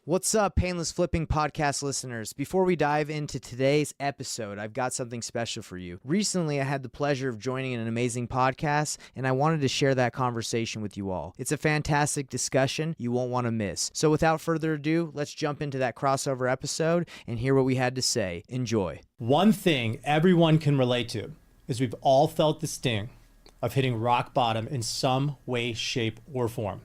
What's up, Painless Flipping podcast listeners? Before we dive into today's episode, I've got something special for you. Recently, I had the pleasure of joining an amazing podcast, and I wanted to share that conversation with you all. It's a fantastic discussion you won't want to miss. So without further ado, let's jump into that crossover episode and hear what we had to say. Enjoy. One thing everyone can relate to is we've all felt the sting of hitting rock bottom in some way, shape, or form.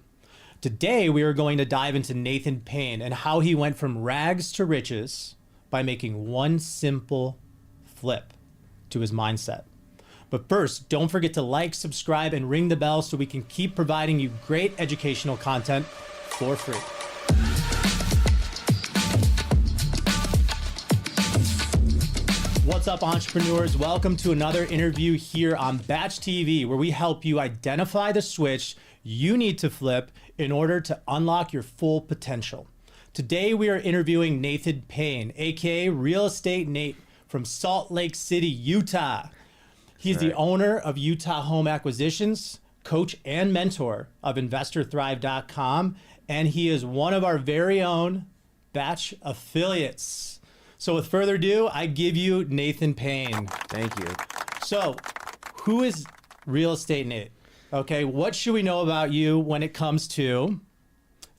Today, we are going to dive into Nathan Payne and how he went from rags to riches by making one simple flip to his mindset. But first, don't forget to like, subscribe, and ring the bell so we can keep providing you great educational content for free. What's up, entrepreneurs? Welcome to another interview here on Batch TV, where we help you identify the switch you need to flip in order to unlock your full potential. Today, we are interviewing Nathan Payne, aka Real Estate Nate from Salt Lake City, Utah. He's the owner of Utah Home Acquisitions, coach and mentor of InvestorThrive.com, and he is one of our very own Batch affiliates. So with further ado, I give you Nathan Payne. Thank you. So, who is Real Estate Nate? Okay, what should we know about you when it comes to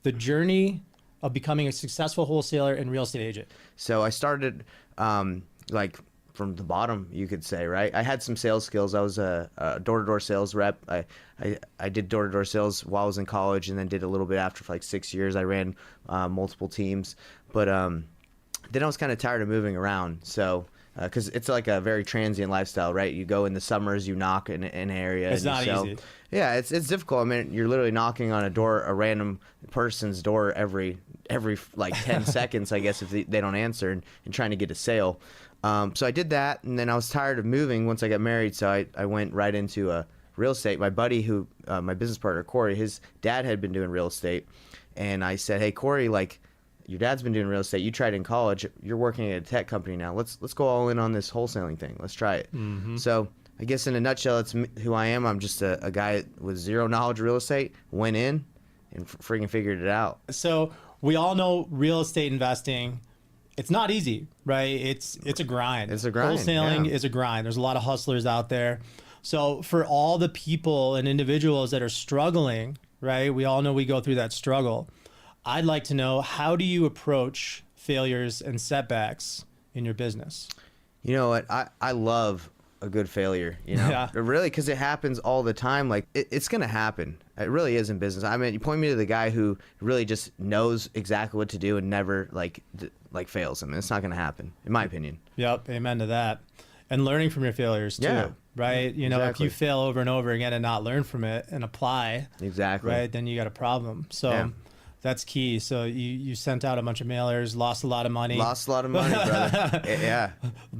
the journey of becoming a successful wholesaler and real estate agent? So I started like from the bottom, you could say, right? I had some sales skills. I was a door-to-door sales rep. I did door-to-door sales while I was in college, and then did a little bit after for like 6 years. I ran multiple teams, but then I was kind of tired of moving around. So, because it's like a very transient lifestyle, right? You go in the summers, you knock in an area. It's not easy. Yeah, it's difficult. I mean, you're literally knocking on a random person's door every like 10 seconds, I guess, if they don't answer, and trying to get a sale. So I did that, and then I was tired of moving once I got married, so I went right into real estate. My buddy, my business partner, Corey, his dad had been doing real estate, and I said, hey, Corey, like, your dad's been doing real estate. You tried in college. You're working at a tech company now. Let's go all in on this wholesaling thing. Let's try it. Mm-hmm. So I guess in a nutshell, it's who I am. I'm just a guy with zero knowledge of real estate. Went in and freaking figured it out. So we all know real estate investing. It's not easy, right? It's a grind. It's a grind. Wholesaling is a grind. There's a lot of hustlers out there. So for all the people and individuals that are struggling, right? We all know we go through that struggle. I'd like to know, how do you approach failures and setbacks in your business? You know what? I love a good failure, you know? Yeah. Really, because it happens all the time. Like, it's going to happen. It really is in business. I mean, you point me to the guy who really just knows exactly what to do and never, like fails. I mean, it's not going to happen, in my opinion. Yep, amen to that. And learning from your failures, too. Yeah. Right? You know, Exactly. if you fail over and over again and not learn from it and apply, Exactly. right, then you got a problem. So... Yeah. That's key. So you sent out a bunch of mailers, lost a lot of money. Lost a lot of money, brother. Yeah.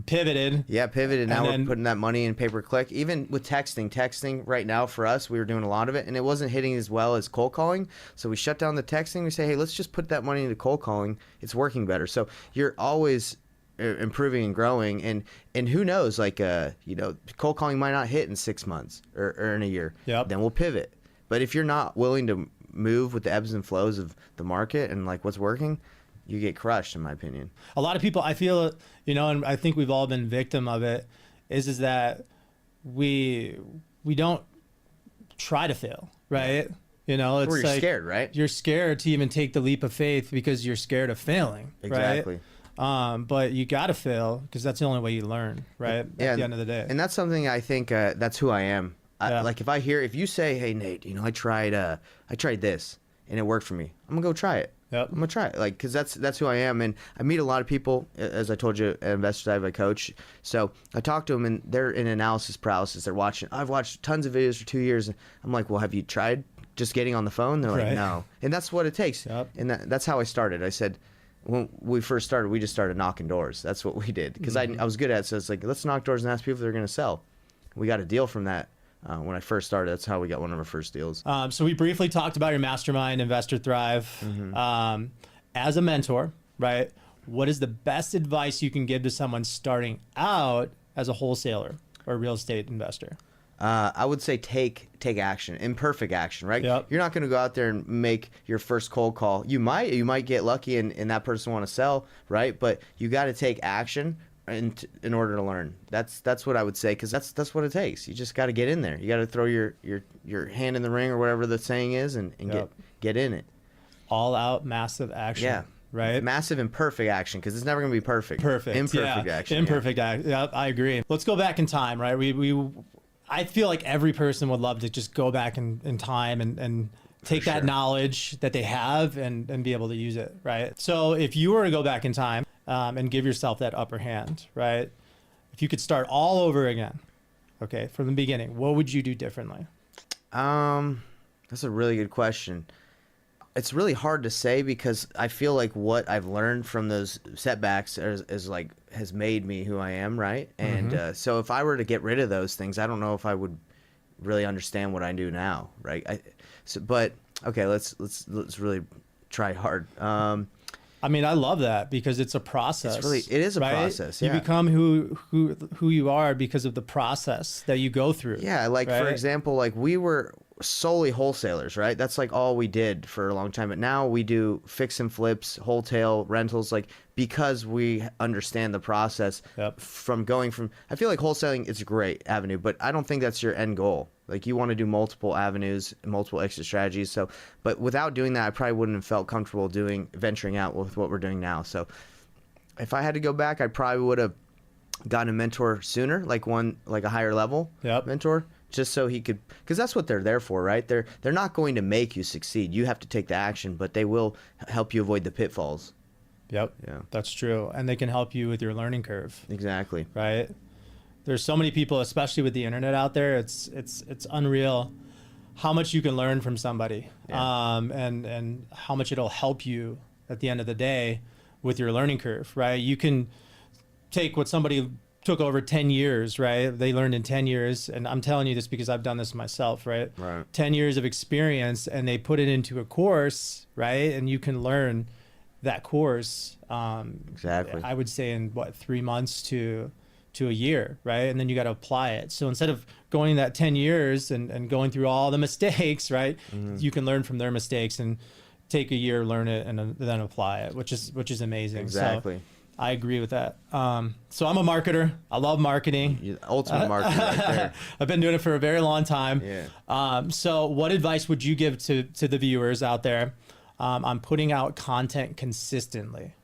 Pivoted. Yeah, pivoted. Now then, we're putting that money in pay-per-click. Even with texting. Texting right now for us, we were doing a lot of it, and it wasn't hitting as well as cold calling. So we shut down the texting. We say, hey, let's just put that money into cold calling. It's working better. So you're always improving and growing, and who knows, like, you know, cold calling might not hit in 6 months or in a year. Yep. Then we'll pivot. But if you're not willing to move with the ebbs and flows of the market and like what's working, you get crushed, in my opinion. A lot of people, I feel, you know, and I think we've all been victim of it, is that we don't try to fail, right? You know, it's or you're like scared, right? You're scared to even take the leap of faith because you're scared of failing, Exactly. right? But you got to fail because that's the only way you learn, right? Yeah, At the end of the day. And that's something I think that's who I am. Yeah. Like if you say, hey, Nate, you know, I tried this and it worked for me, I'm gonna go try it. Yep. I'm gonna try it, like, because that's who I am. And I meet a lot of people, as I told you, at Investor Dive, I coach. So I talk to them, and they're in analysis paralysis. They're watching. I've watched tons of videos for 2 years. And I'm like, well, have you tried just getting on the phone? They're like, Right. no. And that's what it takes. Yep. And that's how I started. I said, when we first started, we just started knocking doors. That's what we did, because I was good at it. So it's like, let's knock doors and ask people if they're gonna sell. We got a deal from that. When I first started, that's how we got one of our first deals. So we briefly talked about your mastermind, Investor Thrive. Mm-hmm. As a mentor, right? What is the best advice you can give to someone starting out as a wholesaler or real estate investor? I would say take action, imperfect action, right? Yep. You're not going to go out there and make your first cold call. You might get lucky and that person want to sell, right? But you got to take action in order to learn. That's what I would say, because that's what it takes. You just got to get in there. You got to throw your hand in the ring, or whatever the saying is, and Yep. get in it. All out massive action. Yeah. Right. Massive imperfect action, because it's never going to be perfect. Perfect. Imperfect action. Imperfect action. Yeah, I agree. Let's go back in time, right? I feel like every person would love to just go back in time and take that knowledge that they have and be able to use it, right? So if you were to go back in time and give yourself that upper hand, right? If you could start all over again, okay, from the beginning, what would you do differently? That's a really good question. It's really hard to say, because I feel like what I've learned from those setbacks is like has made me who I am, right? And so if I were to get rid of those things, I don't know if I would really understand what I do now, right? But okay, let's really try hard. I mean, I love that, because it's a process. It is a right? process. You Yeah. become who you are because of the process that you go through. Yeah, like right? for example, like we were solely wholesalers, right? That's like all we did for a long time. But now we do fix and flips, wholesale, rentals, like because we understand the process. Yep. From going from, I feel like wholesaling is a great avenue, but I don't think that's your end goal. Like you want to do multiple avenues, multiple exit strategies. So, but without doing that, I probably wouldn't have felt comfortable venturing out with what we're doing now. So if I had to go back, I probably would have gotten a mentor sooner, like a higher level mentor, just so he could, because that's what they're there for, right? They're not going to make you succeed. You have to take the action, but they will help you avoid the pitfalls. Yep. Yeah. That's true. And they can help you with your learning curve. Exactly. Right? There's so many people, especially with the internet out there, it's unreal how much you can learn from somebody. Yeah. And how much it'll help you at the end of the day with your learning curve, right? You can take what somebody took over 10 years, right? They learned in 10 years. And I'm telling you this because I've done this myself, right? Right. 10 years of experience, and they put it into a course, right? And you can learn that course. Exactly. I would say in 3 months to a year, right? And then you got to apply it. So instead of going that 10 years and going through all the mistakes, right? You can learn from their mistakes and take a year, learn it, and then apply it, which is amazing. Exactly. So I agree with that. So I'm a marketer. I love marketing. You're the ultimate marketer right there. I've been doing it for a very long time. Yeah. So what advice would you give to the viewers out there on putting out content consistently?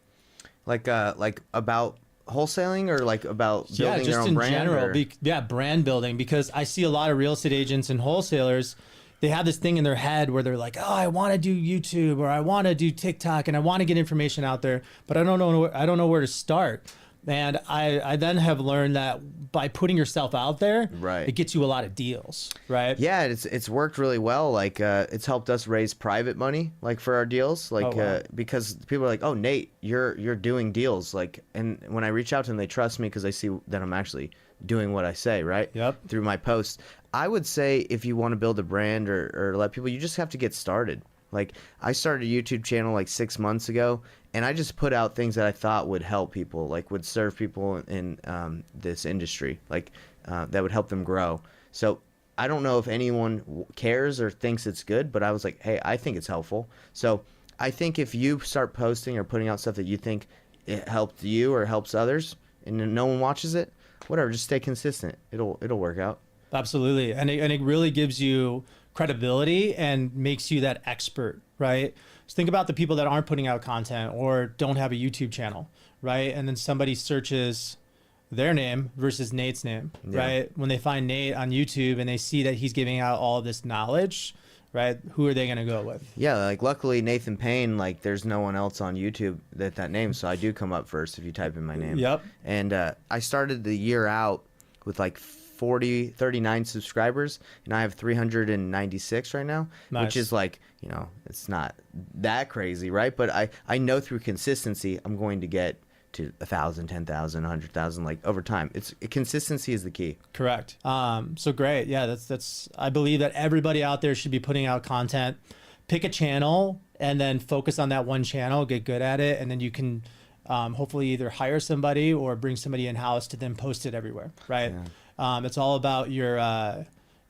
Like about wholesaling, or like about building their own brand? General. Brand building, because I see a lot of real estate agents and wholesalers. They have this thing in their head where they're like, oh, I want to do YouTube, or I want to do TikTok, and I want to get information out there, but I don't know where to start. And I then have learned that by putting yourself out there, right, it gets you a lot of deals, right? Yeah, it's worked really well. Like it's helped us raise private money, like for our deals, like because people are like, oh, Nate, you're doing deals, like, and when I reach out to them, they trust me because they see that I'm actually doing what I say, right? Yep. Through my posts. I would say if you want to build a brand or let people, you just have to get started. Like I started a YouTube channel like 6 months ago, and I just put out things that I thought would help people, like would serve people in this industry, like that would help them grow. So I don't know if anyone cares or thinks it's good, but I was like, hey, I think it's helpful. So I think if you start posting or putting out stuff that you think it helped you or helps others, and no one watches it, whatever, just stay consistent. It'll work out. Absolutely. And it really gives you credibility and makes you that expert, right? Just think about the people that aren't putting out content or don't have a YouTube channel, right? And then somebody searches their name versus Nate's name, right? When they find Nate on YouTube and they see that he's giving out all this knowledge, right? Who are they going to go with? Yeah, like luckily Nathan Payne, like there's no one else on YouTube that name, so I do come up first if you type in my name. Yep. And I started the year out with like 39 subscribers, and I have 396 right now. Nice. Which is like, it's not that crazy, right? But I know through consistency I'm going to get to 1,000, 10,000, 100,000, like over time. Consistency is the key. Correct. So great. Yeah, that's I believe that everybody out there should be putting out content. Pick a channel and then focus on that one channel, get good at it, and then you can hopefully either hire somebody or bring somebody in-house to then post it everywhere, right? Yeah. It's all about your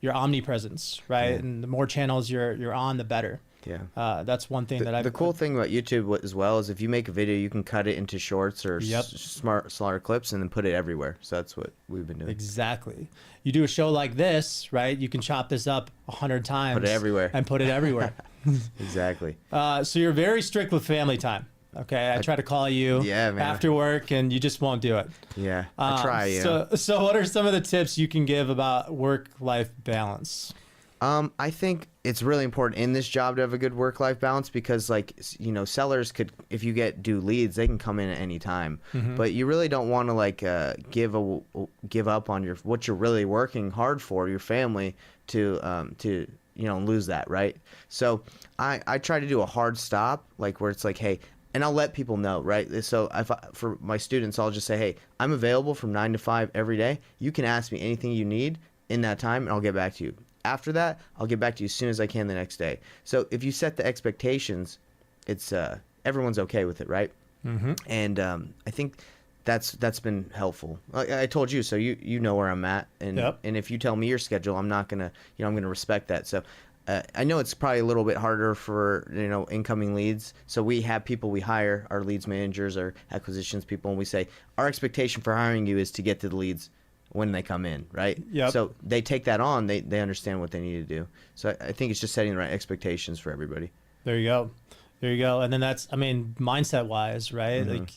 your omnipresence, right? Yeah. And the more channels you're on, the better. Yeah. That's one thing that The cool thing about YouTube as well is if you make a video, you can cut it into shorts or Yep. smaller clips and then put it everywhere. So that's what we've been doing. Exactly. You do a show like this, right? You can chop this up 100 times. Put it everywhere. And put it everywhere. Exactly. So you're very strict with family time. Okay, I try to call you Yeah, man. after work, and you just won't do it. Yeah, I try. Yeah. So what are some of the tips you can give about work-life balance? I think it's really important in this job to have a good work-life balance because, like, you know, sellers could, if you do leads, they can come in at any time. But you really don't want to like give up on what you're really working hard for, your family, to lose that, right? So I try to do a hard stop, like where it's like, hey. And I'll let people know, right? So for my students, I'll just say, hey, I'm available from 9 to 5 every day. You can ask me anything you need in that time, and I'll get back to you. After that, I'll get back to you as soon as I can the next day. So if you set the expectations, it's everyone's okay with it, right? And I think that's been helpful. I told you, so you know where I'm at, and and if you tell me your schedule, I'm not gonna, I'm gonna respect that. So. I know it's probably a little bit harder for incoming leads. So we have people we hire, our leads managers, our acquisitions people, and we say our expectation for hiring you is to get to the leads when they come in, right? Yep. So they take that on. They understand what they need to do. So I think it's just setting the right expectations for everybody. There you go. There you go. And then that's, I mean, mindset wise, right? Like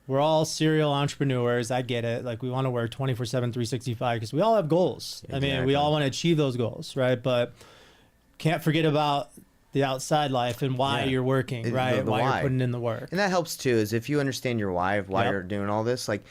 we're all serial entrepreneurs. I get it. Like we want to work 24/7, 365 because we all have goals. Exactly. I mean, we all want to achieve those goals, right? But can't forget about the outside life and why you're working, right? The why why you're putting in the work. And that helps too, is if you understand your why of why you're doing all this, like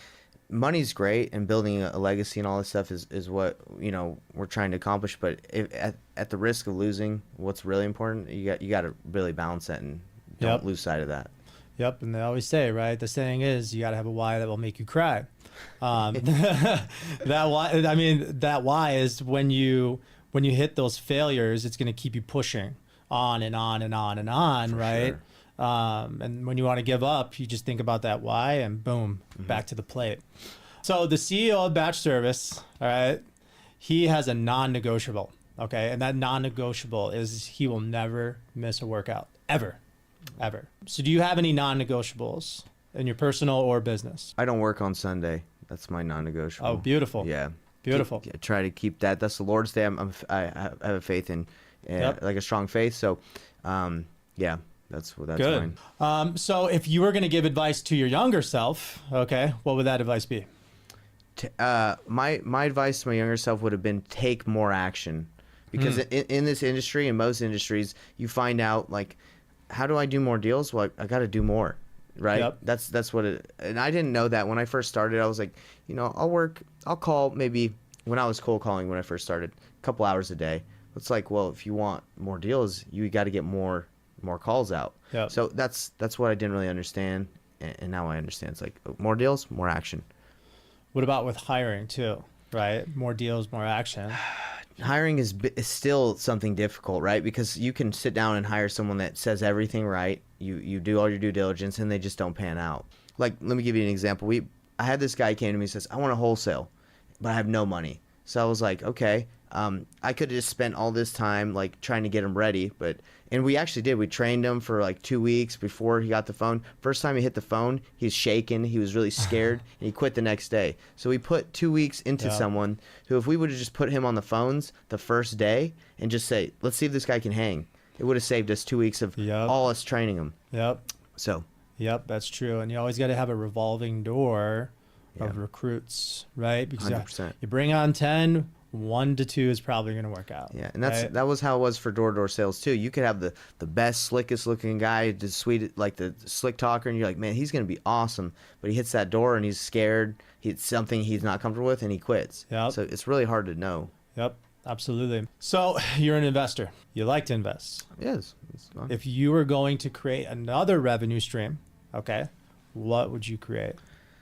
money's great and building a legacy and all this stuff is what, we're trying to accomplish. But at the risk of losing what's really important, you got to really balance that and don't lose sight of that. Yep. And they always say, right? The saying is you got to have a why that will make you cry. That why is when you hit those failures, it's going to keep you pushing on and on and on and on, For right? sure. And when you want to give up, you just think about that why and boom, back to the plate. So the CEO of Batch Service, all right, he has a non-negotiable, okay? And that non-negotiable is he will never miss a workout, ever. So do you have any non-negotiables in your personal or business? I don't work on Sunday. That's my non-negotiable. Oh, beautiful. Yeah. Beautiful. Try to keep that. That's the Lord's Day. I have a faith in, like a strong faith. So, that's good. Fine. So if you were going to give advice to your younger self, okay, what would that advice be? My advice to my younger self would have been take more action, because in this industry, in most industries, you find out like, how do I do more deals? Well, I got to do more. Right. Yep. That's what it, and I didn't know that when I first started. I was like, I'll call maybe when I was cold calling when I first started, a couple hours a day. It's like, well, if you want more deals, you got to get more calls out. Yep. So that's what I didn't really understand, and now I understand. It's like more deals, more action. What about with hiring too? Right, more deals, more action. Hiring is still something difficult, right? Because you can sit down and hire someone that says everything right. You do all your due diligence, and they just don't pan out. Like, let me give you an example. I had this guy came to me and says, I want to wholesale, but I have no money. So I was like, okay. I could have just spent all this time like trying to get him ready, and we actually did. We trained him for like 2 weeks before he got the phone. First time he hit the phone, he's shaking. He was really scared, and he quit the next day. So we put 2 weeks into someone who, if we would have just put him on the phones the first day and just say, let's see if this guy can hang, it would have saved us 2 weeks of all us training him. Yep. So. Yep, that's true. And you always got to have a revolving door of recruits, right? Because 100%. You bring on 10, 1 to 2 is probably going to work out. Yeah, and that was how it was for door-to-door sales too. You could have the best, slickest looking guy, the sweet, like the slick talker, and you're like, man, he's going to be awesome. But he hits that door and he's scared. It's something he's not comfortable with, and he quits. Yep. So it's really hard to know. Yep, absolutely. So you're an investor. You like to invest. Yes. If you were going to create another revenue stream, okay, what would you create?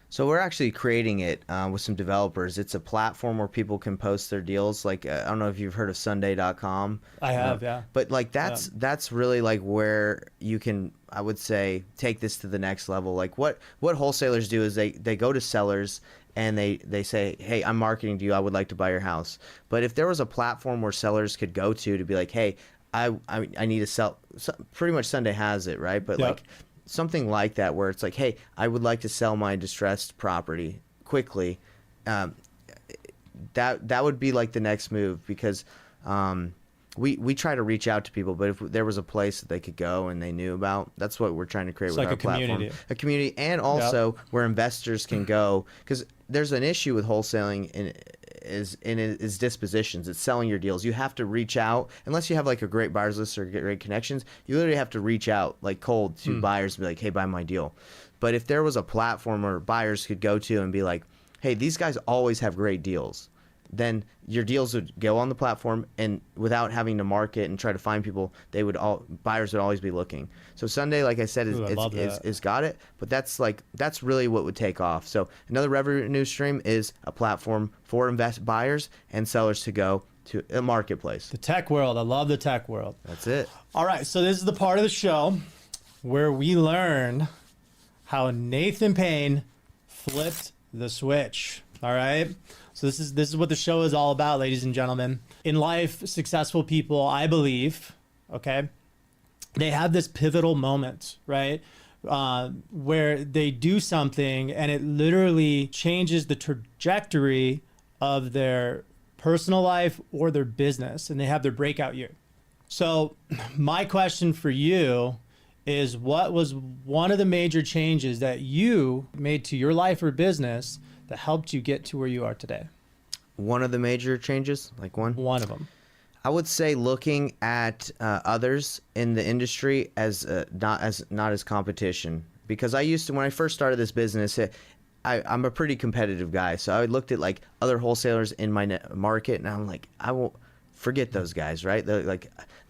So we're actually creating it with some developers. It's a platform where people can post their deals. Like, I don't know if you've heard of Sunday.com. I have, yeah. But like that's really like where you can, I would say, take this to the next level. Like what wholesalers do is they go to sellers and they say, hey, I'm marketing to you, I would like to buy your house. But if there was a platform where sellers could go to be like, hey, I need to sell, pretty much Sunday has it, right? But like something like that where it's like, hey, I would like to sell my distressed property quickly. That would be like the next move, because we try to reach out to people, but if there was a place that they could go and they knew about, that's what we're trying to create with like our platform. A community, and also where investors can go, because there's an issue with wholesaling in is dispositions. It's selling your deals. You have to reach out, unless you have like a great buyers list or great connections. You literally have to reach out like cold to buyers and be like, hey, buy my deal. But if there was a platform where buyers could go to and be like, hey, these guys always have great deals, then your deals would go on the platform, and without having to market and try to find people, buyers would always be looking. So Sunday, like I said, is got it, but that's really what would take off. So another revenue stream is a platform for buyers and sellers to go to a marketplace. The tech world. I love the tech world. That's it. All right, so this is the part of the show where we learn how Nathan Payne flipped the switch. All right. So this is what the show is all about, ladies and gentlemen. In life, successful people, I believe, okay, they have this pivotal moment, right, where they do something and it literally changes the trajectory of their personal life or their business, and they have their breakout year. So my question for you is, what was one of the major changes that you made to your life or business that helped you get to where you are today? One of the major changes, like one? One of them. I would say looking at others in the industry as not as competition. Because I used to, when I first started this business, I'm a pretty competitive guy. So I looked at like other wholesalers in my market, and I'm like, I won't forget those guys, right?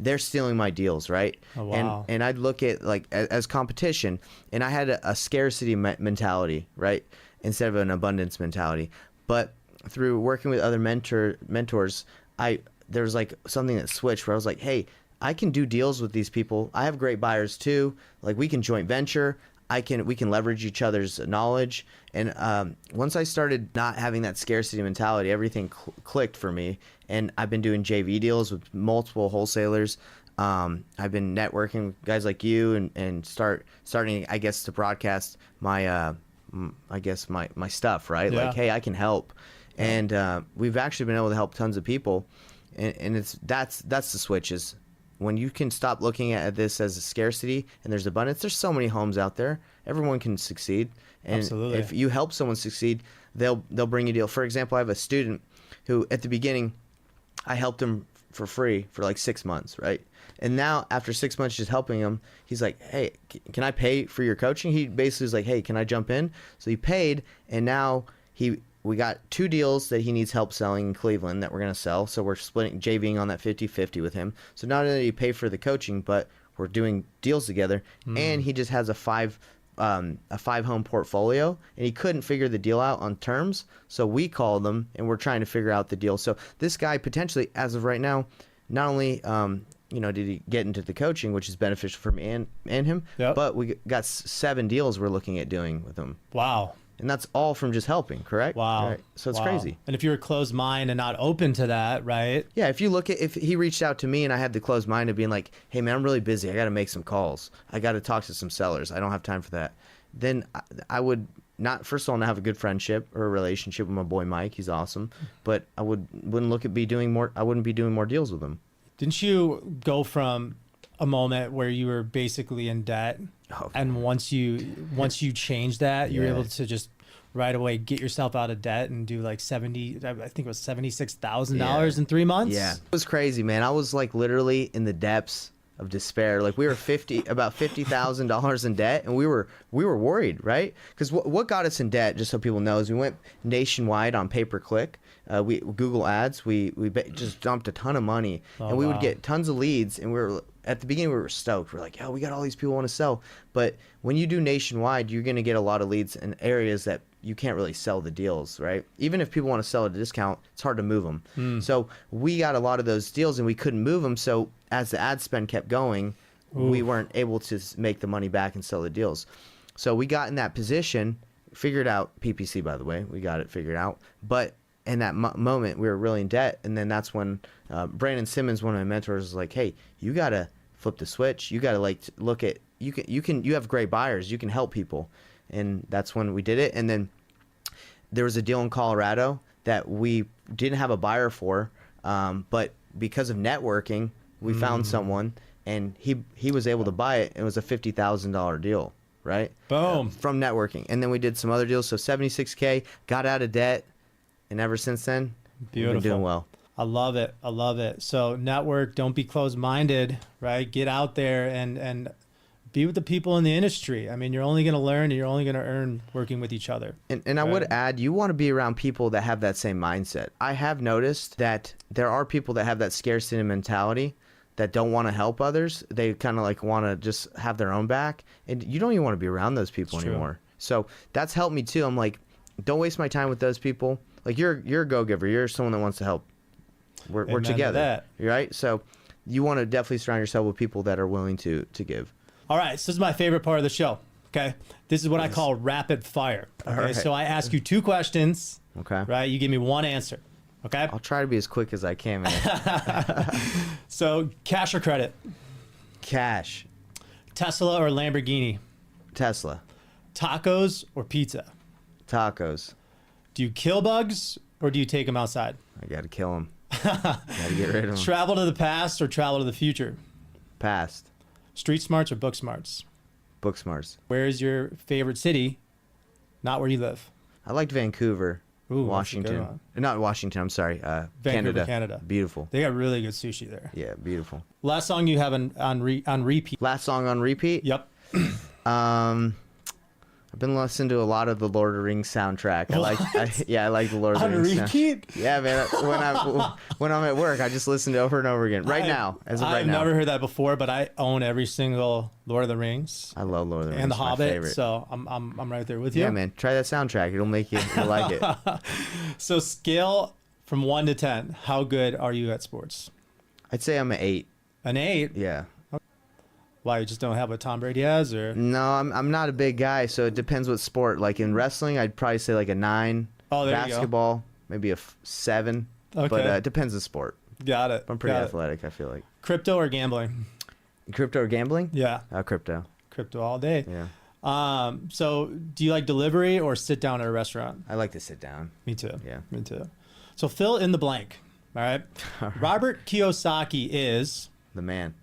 They're stealing my deals, right? Oh, wow. And I'd look at like as competition, and I had a scarcity mentality, right, instead of an abundance mentality. But through working with other mentors, there was like something that switched where I was like, hey, I can do deals with these people. I have great buyers too. Like, we can joint venture. We can leverage each other's knowledge. And once I started not having that scarcity mentality, everything clicked for me. And I've been doing JV deals with multiple wholesalers. I've been networking with guys like you and starting, I guess, to broadcast my my stuff, right? Yeah. Like, hey, I can help. And we've actually been able to help tons of people. And that's the switches. When you can stop looking at this as a scarcity and there's abundance, there's so many homes out there. Everyone can succeed. And Absolutely. If you help someone succeed, they'll bring you a deal. For example, I have a student who at the beginning, I helped him for free for like 6 months, right? And now after 6 months just helping him, he's like, hey, can I pay for your coaching? He basically was like, hey, can I jump in? So he paid, and now we got 2 deals that he needs help selling in Cleveland that we're going to sell. So we're splitting, JVing on that 50-50 with him. So not only do you pay for the coaching, but we're doing deals together. And he just has a 5 home portfolio, and he couldn't figure the deal out on terms. So we called them, and we're trying to figure out the deal. So this guy potentially, as of right now, not only did he get into the coaching, which is beneficial for me and him, but we got 7 deals we're looking at doing with him. Wow. And that's all from just helping, correct? Wow. Right. So it's crazy. And if you're a closed mind and not open to that, right? Yeah, if he reached out to me and I had the closed mind of being like, hey, man, I'm really busy. I got to make some calls. I got to talk to some sellers. I don't have time for that. Then I would not, first of all, not have a good friendship or a relationship with my boy Mike. He's awesome. But I wouldn't look at I wouldn't be doing more deals with him. Didn't you go from a moment where you were basically in debt, and once you changed that, you were able to just right away get yourself out of debt and do like I think it was $76,000 in 3 months? Yeah, it was crazy, man. I was like literally in the depths of despair. Like, we were about $50,000 in debt, and we were worried, right? Because what got us in debt, just so people know, is we went nationwide on pay-per-click. We Google Ads. We just dumped a ton of money, and we would get tons of leads. And at the beginning we were stoked. We're like, we got all these people want to sell. But when you do nationwide, you're going to get a lot of leads in areas that you can't really sell the deals, right? Even if people want to sell at a discount, it's hard to move them. So we got a lot of those deals, and we couldn't move them. So as the ad spend kept going, we weren't able to make the money back and sell the deals. So we got in that position figured out PPC, by the way. We got it figured out. But in that moment, we were really in debt. And then that's when Brandon Simmons, one of my mentors, was like, hey, you got to flip the switch. You got to like look at, you have great buyers. You can help people. And that's when we did it. And then there was a deal in Colorado that we didn't have a buyer for, but because of networking, we found someone, and he was able to buy it. It was a $50,000 deal, right? Boom. From networking. And then we did some other deals. So $76K, got out of debt, and ever since then, Beautiful. we've been doing well. I love it. I love it. So network, don't be closed-minded, right? Get out there and be with the people in the industry. I mean, you're only going to learn and you're only going to earn working with each other. And I would add, you want to be around people that have that same mindset. I have noticed that there are people that have that scarcity mentality that don't want to help others. They kind of like want to just have their own back. And you don't even want to be around those people anymore. So that's helped me too. I'm like, don't waste my time with those people. Like you're a go-giver. You're someone that wants to help. We're together, right? So you want to definitely surround yourself with people that are willing to give. All right, so this is my favorite part of the show. Okay, this is what I call rapid fire. Okay, right. So I ask you 2 questions. Okay. Right, you give me 1 answer. Okay. I'll try to be as quick as I can, man. So cash or credit? Cash. Tesla or Lamborghini? Tesla. Tacos or pizza? Tacos. Do you kill bugs or do you take them outside? I gotta kill them. Gotta get rid of them. Travel to the past or travel to the future? Past. Street smarts or book smarts? Book smarts. Where is your favorite city? Not where you live. I liked Vancouver. Ooh, Washington. Not Washington, I'm sorry. Vancouver, Canada. Beautiful. They got really good sushi there. Yeah, beautiful. Last song you have on repeat? Last song on repeat? Yep. I've been listening to a lot of the Lord of the Rings soundtrack. I like the Lord of the On Rings. repeat? Yeah, man. When I'm at work, I just listen to it over and over again. Right now, as of right now. I've never heard that before, but I own every single Lord of the Rings. I love Lord of the Rings. And The It's my Hobbit. favorite. So I'm right there with you. Yeah, man. Try that soundtrack. It'll make you'll like it. So scale from 1 to 10. How good are you at sports? I'd say I'm an 8. An 8? Yeah. Why, you just don't have what Tom Brady has, or? No, I'm not a big guy, so it depends what sport. Like in wrestling, I'd probably say like a 9. Oh, there you go. Basketball, maybe a 7. Okay. But it depends on the sport. Got it. I'm pretty Got it. athletic, I feel like. Crypto or gambling? Crypto or gambling? Yeah. Crypto. Crypto all day. Yeah. So do you like delivery or sit down at a restaurant? I like to sit down. Me too. Yeah. Me too. So fill in the blank. All right. Robert Kiyosaki is The man.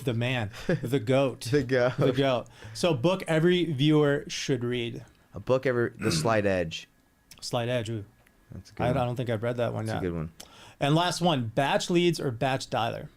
the man, the goat. The goat. The goat. So book every viewer should read. A book The Slight Edge. Slight Edge. Ooh. That's a good I one. don't think I've read that one That's yet. a good one. And last one, batch leads or batch dialer?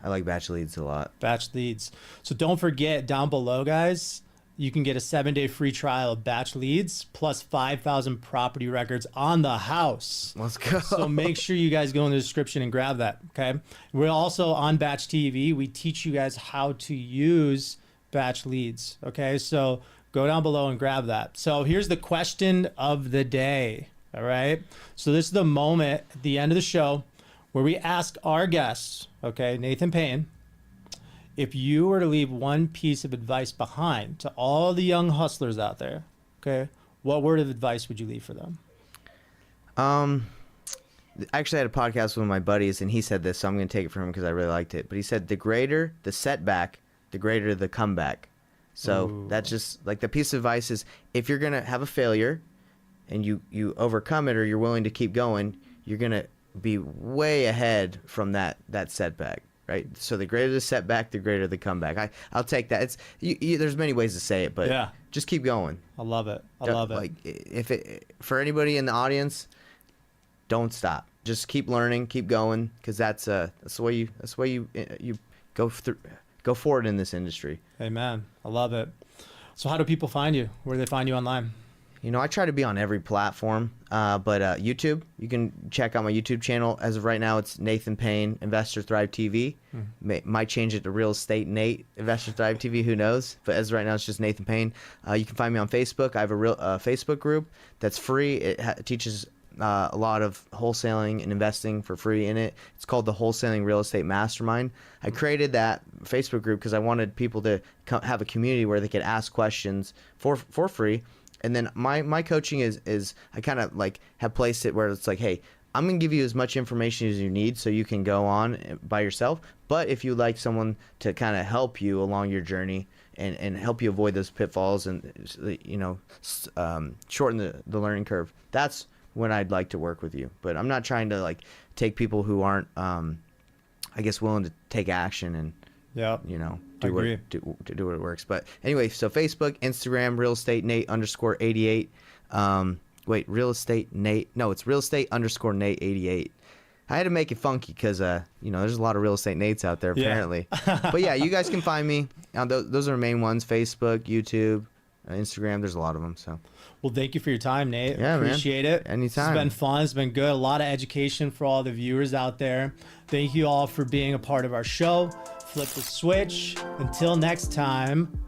I like batch leads a lot. Batch leads. So don't forget, down below, guys, you can get a 7-day free trial of batch leads plus 5,000 property records on the house. Let's go. So make sure you guys go in the description and grab that, okay? We're also on Batch TV. We teach you guys how to use batch leads, okay? So go down below and grab that. So here's the question of the day, all right? So this is the moment at the end of the show where we ask our guests, okay, Nathan Payne, if you were to leave one piece of advice behind to all the young hustlers out there, okay, what word of advice would you leave for them? I actually had a podcast with one of my buddies, and he said this, so I'm going to take it from him because I really liked it. But he said, the greater the setback, the greater the comeback. So Ooh. that's just like the piece of advice is if you're going to have a failure and you overcome it or you're willing to keep going, you're going to be way ahead from that setback. Right, so the greater the setback, the greater the comeback. I'll take that. It's there's many ways to say it, but Yeah. just keep going. I love it. I love it. Like for anybody in the audience, don't stop. Just keep learning, keep going, because that's the way you go forward in this industry. Amen. I love it. So how do people find you? Where do they find you online? You know, I try to be on every platform, but YouTube, you can check out my YouTube channel. As of right now, it's Nathan Payne, Investor Thrive TV. Might change it to Real Estate Nate, Investor Thrive TV, who knows? But as of right now, it's just Nathan Payne. You can find me on Facebook. I have a real Facebook group that's free. It teaches a lot of wholesaling and investing for free in it. It's called the Wholesaling Real Estate Mastermind. I created that Facebook group because I wanted people to have a community where they could ask questions for free. And then my coaching is I kind of like have placed it where it's like, hey, I'm going to give you as much information as you need so you can go on by yourself. But if you like someone to kind of help you along your journey and help you avoid those pitfalls and, shorten the learning curve, that's when I'd like to work with you. But I'm not trying to like take people who aren't, I guess, willing to take action and, do what it works. But anyway, so Facebook, Instagram, Real Estate Nate _88. Real Estate Nate. No, it's Real Estate _Nate 88. I had to make it funky because, there's a lot of Real Estate Nates out there apparently. Yeah. But yeah, you guys can find me. Those are the main ones: Facebook, YouTube, Instagram. There's a lot of them. So. Well, thank you for your time, Nate. Yeah, appreciate it. Anytime. It's been fun. It's been good. A lot of education for all the viewers out there. Thank you all for being a part of our show. Flip the switch. Until next time.